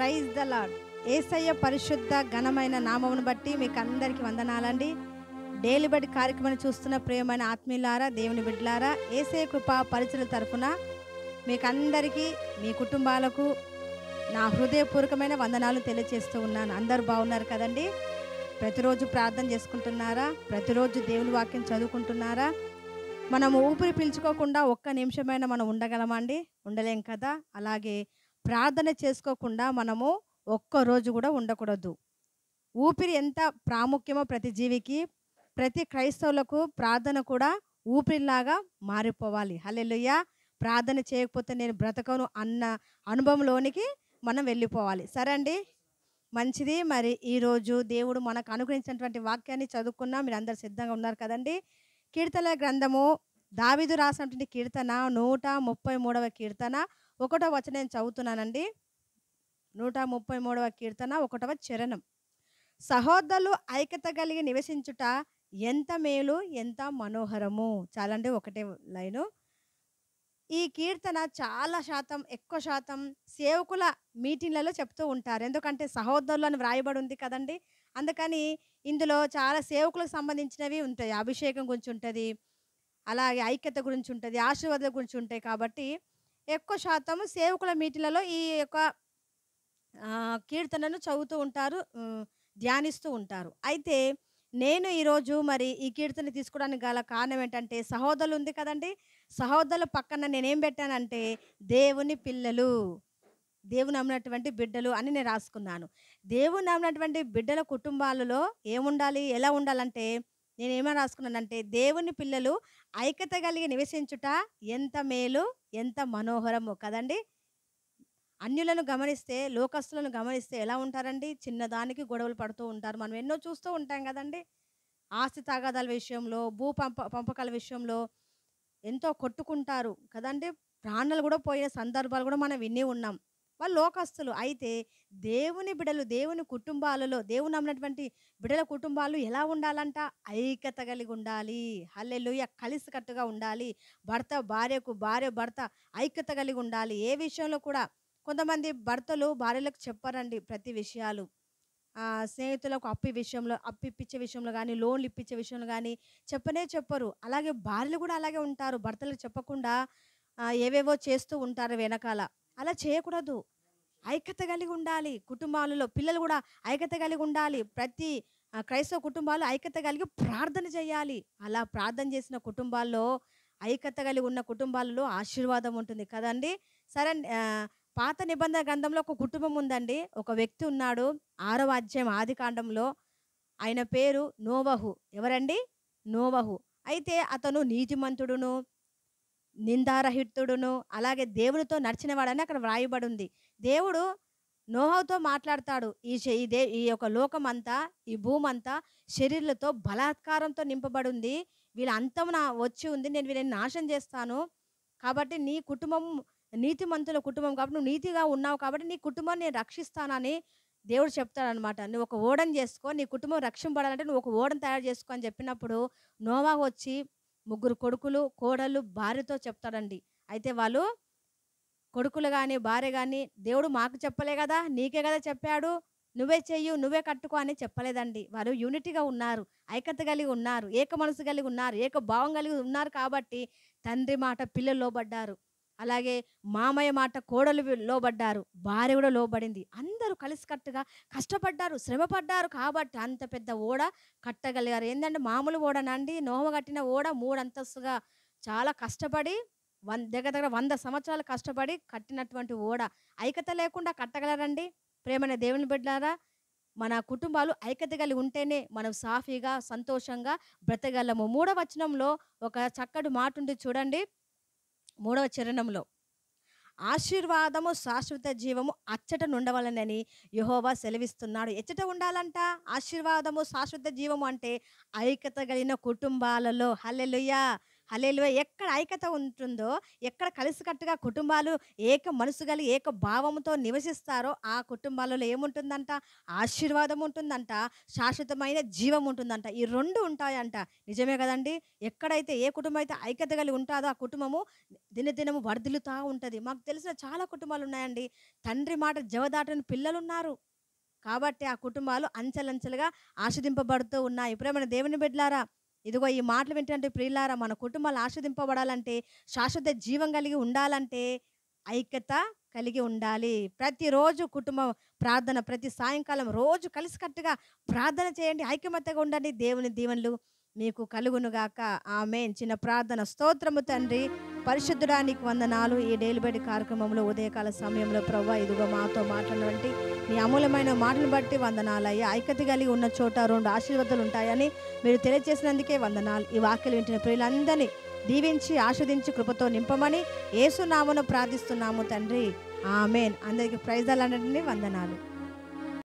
Praise the lord. యేసయ్య పరిశుద్ధ ఘనమైన నామమును బట్టి మీకు అందరికీ వందనాలండి. డైలీ బడి కార్యక్రమాన్ని చూస్తున్న ప్రియమైన ఆత్మీయులారా, దేవుని బిడ్డలారా, యేసయ్య కృపా పరిచర్యల తరఫున మీకు అందరికీ మీ కుటుంబాలకు నా హృదయపూర్వకమైన వందనాలు తెలియజేస్తూ ఉన్నాను. అందరూ బాగున్నారు కదండి? ప్రతిరోజు ప్రార్థన చేసుకుంటున్నారా? ప్రతిరోజు దేవుని వాక్యం చదువుకుంటున్నారా? మనము ఊపిరి పీల్చుకోకుండా ఒక్క నిమిషమైనా మనం ఉండగలమండి? ఉండలేం కదా. అలాగే ప్రార్థన చేసుకోకుండా మనము ఒక్కరోజు కూడా ఉండకూడదు. ఊపిరి ఎంత ప్రాముఖ్యమో ప్రతి జీవికి, ప్రతి క్రైస్తవులకు ప్రార్థన కూడా ఊపిరిలాగా మారిపోవాలి. హల్లెలూయా. ప్రార్థన చేయకపోతే నేను బ్రతకను అన్న అనుభవంలోనికి మనం వెళ్ళిపోవాలి. సరే అండి, మంచిది. మరి ఈరోజు దేవుడు మనకు అనుగ్రహించినటువంటి వాక్యాన్ని చదువుకున్నా. మీరు అందరు సిద్ధంగా ఉన్నారు కదండి? కీర్తనల గ్రంథము దావీదు రాసినటువంటి కీర్తన 133వ కీర్తన 1వ వచనం నేను చదువుతున్నానండి. 133వ కీర్తన 1వ చరణం. సహోదరులు ఐక్యత కలిగి నివసించుట ఎంత మేలు, ఎంత మనోహరము. చాలండి, ఒకటే లైను. ఈ కీర్తన ఎక్కువ శాతం సేవకుల మీటింగ్లలో చెప్తూ ఉంటారు. ఎందుకంటే సహోదరులు అని వ్రాయబడి ఉంది కదండి. అందుకని ఇందులో చాలా సేవకులకు సంబంధించినవి ఉంటాయి. అభిషేకం గురించి ఉంటుంది, అలాగే ఐక్యత గురించి ఉంటుంది, ఆశీర్వాదాల గురించి ఉంటాయి. కాబట్టి ఎక్కువ శాతం సేవకుల మీటింగ్లలో ఈ యొక్క కీర్తనను చదువుతూ ఉంటారు, ధ్యానిస్తూ ఉంటారు. అయితే నేను ఈరోజు మరి ఈ కీర్తన తీసుకోవడానికి గల కారణం ఏంటంటే, సహోదరులు ఉంది కదండి, సహోదరుల పక్కన నేనేం పెట్టానంటే దేవుని పిల్లలు, దేవుని నమ్మినటువంటి బిడ్డలు అని నేను రాసుకున్నాను. దేవుని నమ్మినటువంటి బిడ్డల కుటుంబాలలో ఏముండాలి, ఎలా ఉండాలంటే నేనేమో రాసుకున్నానంటే, దేవుని పిల్లలు ఐక్యత కలిగి నివసించుట ఎంత మేలు, ఎంత మనోహరము కదండి. అన్యులను గమనిస్తే, లోకస్తులను గమనిస్తే ఎలా ఉంటారండి? చిన్నదానికి గొడవలు పడుతూ ఉంటారు. మనం ఎన్నో చూస్తూ ఉంటాం కదండి. ఆస్తి తగాదాల విషయంలో, పంపకాల విషయంలో ఎంతో కొట్టుకుంటారు కదండి. ప్రాణాలు కూడా పోయిన సందర్భాలు కూడా మనం విని ఉన్నాం. వాళ్ళు లోకస్తులు. అయితే దేవుని బిడ్డలు, దేవుని కుటుంబాలలో, దేవుని నమ్మినటువంటి బిడ్డల కుటుంబాలు ఎలా ఉండాలంట? ఐక్యత కలిగి ఉండాలి. హల్లెలూయా. కలిసికట్టుగా ఉండాలి. భర్త భార్యకు, భార్య భర్త ఐక్యత కలిగి ఉండాలి. ఏ విషయంలో కూడా కొంతమంది భర్తలు భార్యలకు చెప్పారండి ప్రతి విషయాలు. స్నేహితులకు అప్పిచ్చే విషయంలో కానీ, లోన్లు ఇప్పించే విషయంలో కానీ చెప్పరు. అలాగే భార్యలు కూడా అలాగే ఉంటారు. భర్తలకు చెప్పకుండా ఏవేవో చేస్తూ ఉంటారు వెనకాల. అలా చేయకూడదు. ఐక్యత కలిగి ఉండాలి. కుటుంబాలలో పిల్లలు కూడా ఐక్యత కలిగి ఉండాలి. ప్రతి క్రైస్తవ కుటుంబాలు ఐక్యత కలిగి ప్రార్థన చేయాలి. అలా ప్రార్థన చేసిన కుటుంబాల్లో, ఐక్యత కలిగి ఉన్న కుటుంబాలలో ఆశీర్వాదం ఉంటుంది కదండి. సరే, పాత నిబంధన గ్రంథంలో ఒక కుటుంబం ఉందండి. ఒక వ్యక్తి ఉన్నాడు. 6వ అధ్యాయం ఆదికాండంలో. ఆయన పేరు నోవహు. ఎవరండి? నోవహు. అయితే అతను నీతిమంతుడును, నిందారహితుడును, అలాగే దేవునితో నడిచినవాడని అక్కడ వ్రాయబడి ఉంది. దేవుడు నోహుతో మాట్లాడతాడు. ఈ యొక్క లోకమంతా, ఈ భూమంతా శరీరులతో బలాత్కారంతో నింపబడి ఉంది. వీళ్ళ అంతం వచ్చి ఉంది. నేను వీళ్ళని నాశనం చేస్తాను. కాబట్టి నీ కుటుంబం నీతిమంతుల కుటుంబం కాబట్టి, నువ్వు నీతిగా ఉన్నావు కాబట్టి నీ కుటుంబాన్ని నేను రక్షిస్తానని దేవుడు చెప్తాడనమాట. నువ్వు ఒక ఓడను చేసుకో, నీ కుటుంబం రక్షింపబడాలంటే నువ్వు ఒక ఓడను తయారు చేసుకో అని చెప్పినప్పుడు నోవాహు వచ్చి 3 కొడుకులు, కోడళ్ళు, భార్యతో చెప్తాడండి. అయితే వాళ్ళు కొడుకులు కానీ, భార్య కానీ, దేవుడు మాకు చెప్పలే కదా, నీకే కదా చెప్పాడు, నువ్వే చెయ్యు, నువ్వే కట్టుకో అని చెప్పలేదండి. వారు యూనిటీగా ఉన్నారు, ఐక్యత కలిగి ఉన్నారు, ఏక మనసు కలిగి ఉన్నారు, ఏక భావం కలిగి ఉన్నారు. కాబట్టి తండ్రి మాట పిల్లలు లోబడ్డారు. అలాగే మామయ్య మాట కోడలు లోబడ్డారు, భార్య కూడా లోబడింది. అందరూ కలిసికట్టుగా కష్టపడ్డారు, శ్రమపడ్డారు. కాబట్టి అంత పెద్ద ఓడ కట్టగలిగారు. ఏంటంటే మామూలు ఓడనండి, నోహు కట్టిన ఓడ 3 అంతస్తుగా చాలా కష్టపడి దగ్గర 100 సంవత్సరాలు కష్టపడి కట్టినటువంటి ఓడ. ఐక్యత లేకుండా కట్టగలరండి? ప్రేమైన దేవుని బిడ్డలారా, మన కుటుంబాలు ఐక్యత కలిగి ఉంటేనే మనం సాఫీగా, సంతోషంగా బ్రతకగలము. 3వ వచనంలో ఒక చక్కటి మాట ఉంది చూడండి. 3వ చరణంలో, ఆశీర్వాదము శాశ్వత జీవము అచ్చట నుండవలనని యెహోవా సెలవిస్తున్నాడు. ఎచ్చట ఉండాలంట ఆశీర్వాదము శాశ్వత జీవము అంటే ఐక్యత కలిగిన కుటుంబాలలో. హల్లెలూయా. హల్లెలూయా! ఎక్కడ ఐక్యత ఉంటుందో, ఎక్కడ కలిసికట్టుగా కుటుంబాలు ఏక మనసు కలిగి, ఏక భావంతో నివసిస్తారో, ఆ కుటుంబాలలో ఏముంటుందంట? ఆశీర్వాదం ఉంటుందంట, శాశ్వతమైన జీవం ఉంటుందంట. ఈ 2 ఉంటాయంట. నిజమే గదండీ! ఎక్కడైతే ఏ కుటుంబం అయితే ఐక్యత కలిగి ఉంటాదో, ఆ కుటుంబము దినదినము వర్ధిల్లుతా ఉంటది. మాకు తెలిసిన చాలా కుటుంబాలున్నాయండి. తండ్రి మాట జవదాటని పిల్లలున్నారు. కాబట్టి ఆ కుటుంబాలు అంచెలంచెలుగా ఆశీర్వదింపబడుతూ ఉన్నాయి. ప్రియమైన దేవుని బిడ్డలారా, ఇదిగో ఈ మాటలు వింటున్నటువంటి ప్రియులారా, మన కుటుంబాలు ఆశీర్వదింపబడాలంటే, శాశ్వత జీవం కలిగి ఉండాలంటే, ఐక్యత కలిగి ఉండాలి. ప్రతిరోజు కుటుంబ ప్రార్థన, ప్రతి సాయంకాలం రోజు కలిసికట్టుగా ప్రార్థన చేయండి. ఐకమత్యగా ఉండండి. దేవుని దీవెనలు మీకు కలుగునుగాక. ఆమేన్. చిన్న ప్రార్థన. స్తోత్రము తండ్రి, పరిశుద్ధుడా నీకు వందనాలు. ఈ డైలీ బైట్ కార్యక్రమంలో ఉదయకాల సమయంలో ప్రభువా ఇదిగో మాతో మాట్లాడినటువంటి నీ అమూల్యమైన మాటలను బట్టి వందనాలయ్యా. ఐక్యత కలిగి ఉన్న చోట 2 ఆశీర్వాదాలు ఉంటాయని మీరు తెలియజేసినందుకే వందనాలు. ఈ వాక్యాలు వింటున్న ప్రియులందరినీ దీవించి ఆస్వాదించి కృపతో నింపమని యేసు నామమున ప్రార్థిస్తున్నాము తండ్రి. ఆమేన్. అందరికీ ప్రైజ్ అలాంటి వందనాలు.